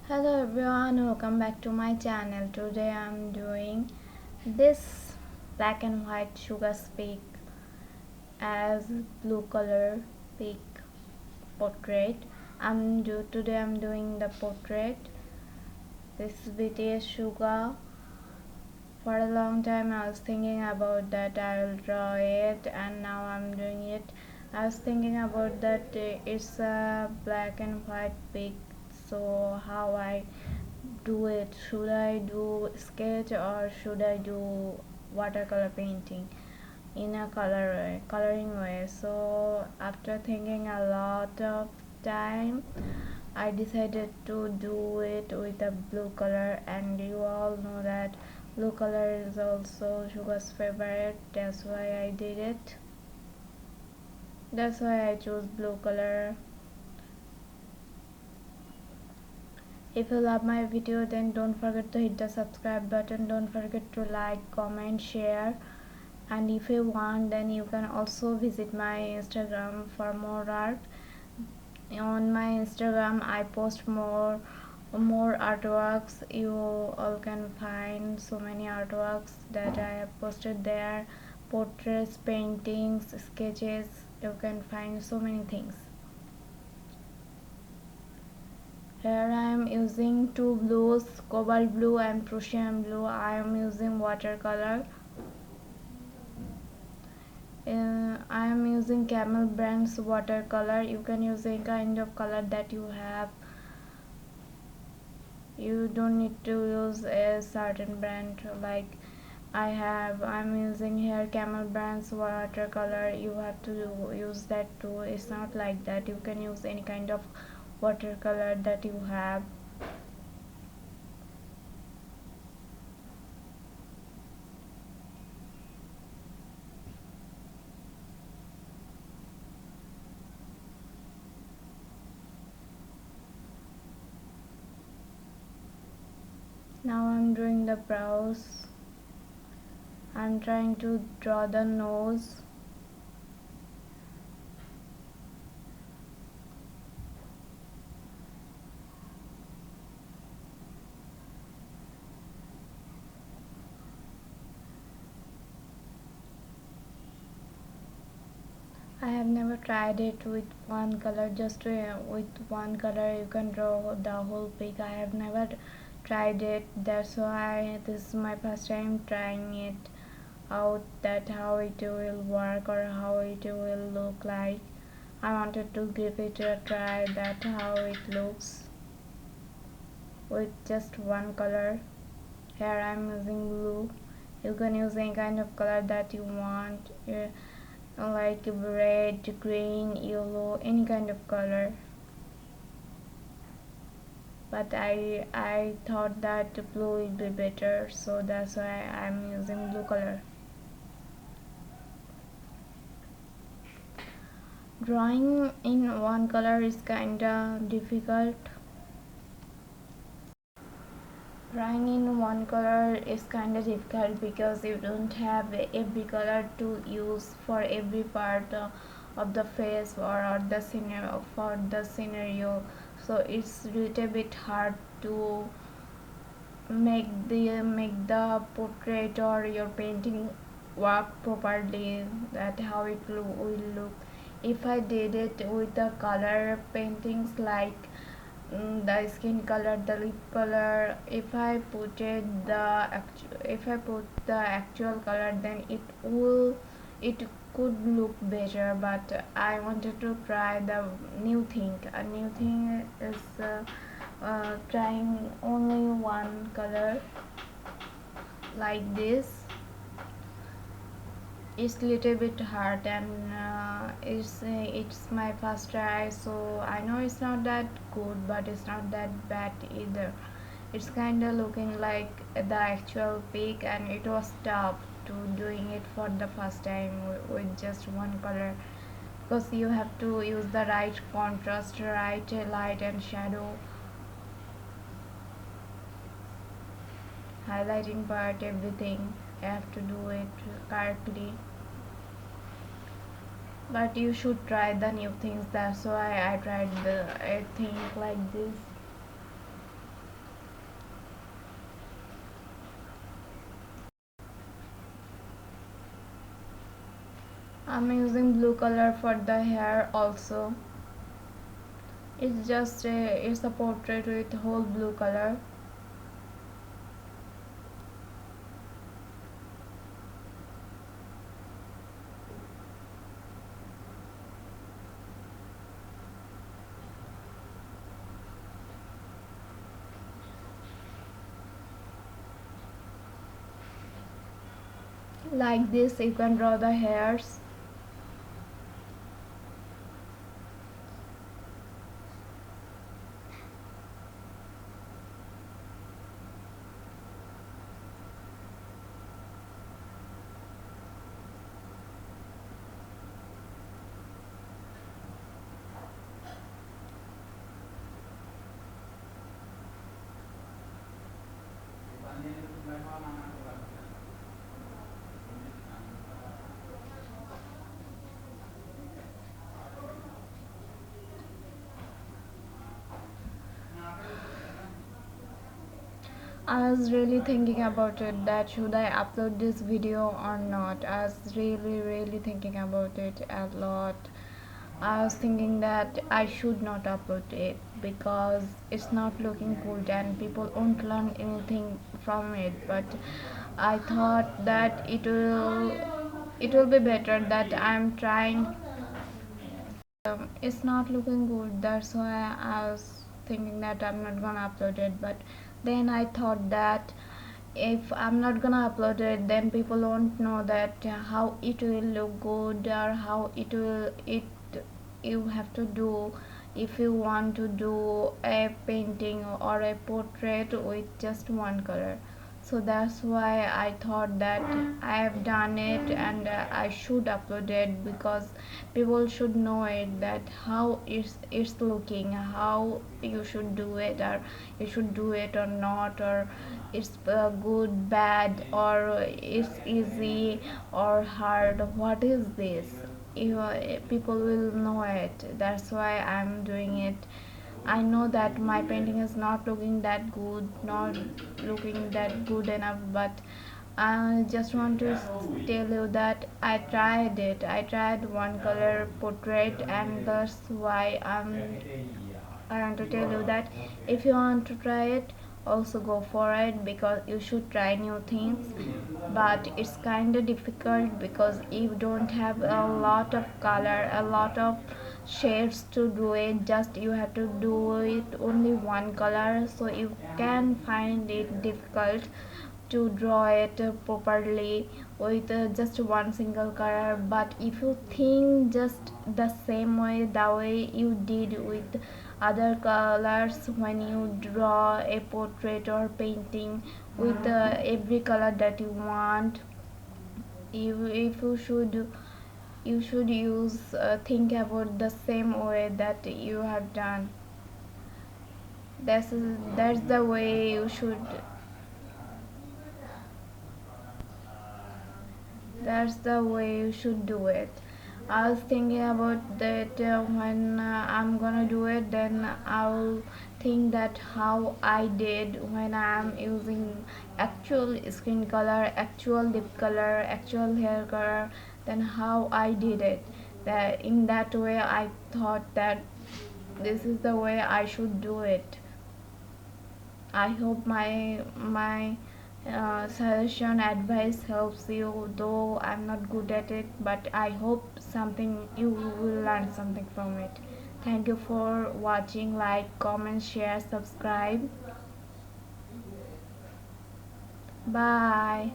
Hello everyone, welcome back to my channel. Today I'm doing this black and white sugar speak as blue color peak portrait. Today I'm doing the portrait. This BTS sugar. For a long time I was thinking about that I will draw it, and now I'm doing it. I was thinking about that it's a black and white peak, so how I do it. Should I do sketch or should I do watercolor painting in a coloring way? So after thinking a lot of time, I decided to do it with a blue color, and you all know that blue color is also Sugar's favorite. That's why I did it. That's why I chose blue color. If you love my video, then don't forget to hit the subscribe button. Don't forget to like, comment, share. And if you want, then you can also visit my Instagram for more art. On my Instagram I post more artworks. You all can find so many artworks that I have posted there. Portraits, paintings, sketches. You can find so many things. Here I am using two blues, cobalt blue and Prussian blue. I am using watercolor. I am using Camel brand's watercolor. You can use any kind of color that you have. You don't need to use a certain brand like I'm using here Camel brand's watercolor. You have to use that too. It's not like that. You can use any kind of watercolor that you have. Now I'm doing the brows. I'm trying to draw the nose. I have never tried it with one color. Just with one color you can draw the whole pic. I have never tried it. That's why this is my first time trying it out, that how it will work or how it will look like. I wanted to give it a try, that how it looks with just one color. Here I'm using blue. You can use any kind of color that you want, like red, green, yellow, any kind of color. But I thought that blue will be better, so that's why I'm using blue color. Drawing in one color is kinda difficult. Drawing in one color is kinda difficult because you don't have every color to use for every part of the face or the scenario for the scenario. So it's little bit hard to make the portrait or your painting work properly, that how it will look. If I did it with the color paintings like the skin color, the lip color, if I put the actual color, then it could look better. But I wanted to try the new thing. A new thing is trying only one color like this. It's little bit hard, and it's my first try, so I know it's not that good, but it's not that bad either. It's kind of looking like the actual pic, and it was tough to doing it for the first time with just one color, because you have to use the right contrast, right light and shadow, highlighting part, everything. You have to do it correctly. But you should try the new things. That's why I tried the thing like this. I'm using blue color for the hair also. It's a portrait with whole blue color. Like this you can draw the hairs. I was really thinking about it that should I upload this video or not. I was really thinking about it a lot. I was thinking that I should not upload it because it's not looking good and people won't learn anything from it. But I thought that it will be better that I'm trying. It's not looking good. That's why I was thinking that I'm not gonna upload it. But then I thought that if I'm not gonna upload it, then people won't know that how it will look good or how it you have to do if you want to do a painting or a portrait with just one color. So that's why I thought that I have done it and I should upload it because people should know it that how it's looking, how you should do it, or you should do it or not, or it's good, bad, or it's easy or hard. What is this? People will know it. That's why I'm doing it. I know that my painting is not looking that good, not looking that good enough, but I just want to tell you that I tried it. I tried one color portrait, and that's why I want to tell you that if you want to try it, also go for it because you should try new things. But it's kind of difficult because you don't have a lot of color, a lot of shades to do it. Just you have to do it only one color, so you can find it difficult to draw it properly with just one single color. But if you think just the same way, the way you did with other colors when you draw a portrait or painting with every color that you want, if you should use think about the same way that you have done. That's the way you should. That's the way you should do it. I was thinking about that when I'm gonna do it, then I'll think that how I did when I'm using actual skin color, actual lip color, actual hair color, then how I did it. That in that way I thought that this is the way I should do it. I hope my suggestion advice helps you, though I'm not good at it, but I hope something you will learn something from it. Thank you for watching. Like, comment, share, subscribe. Bye.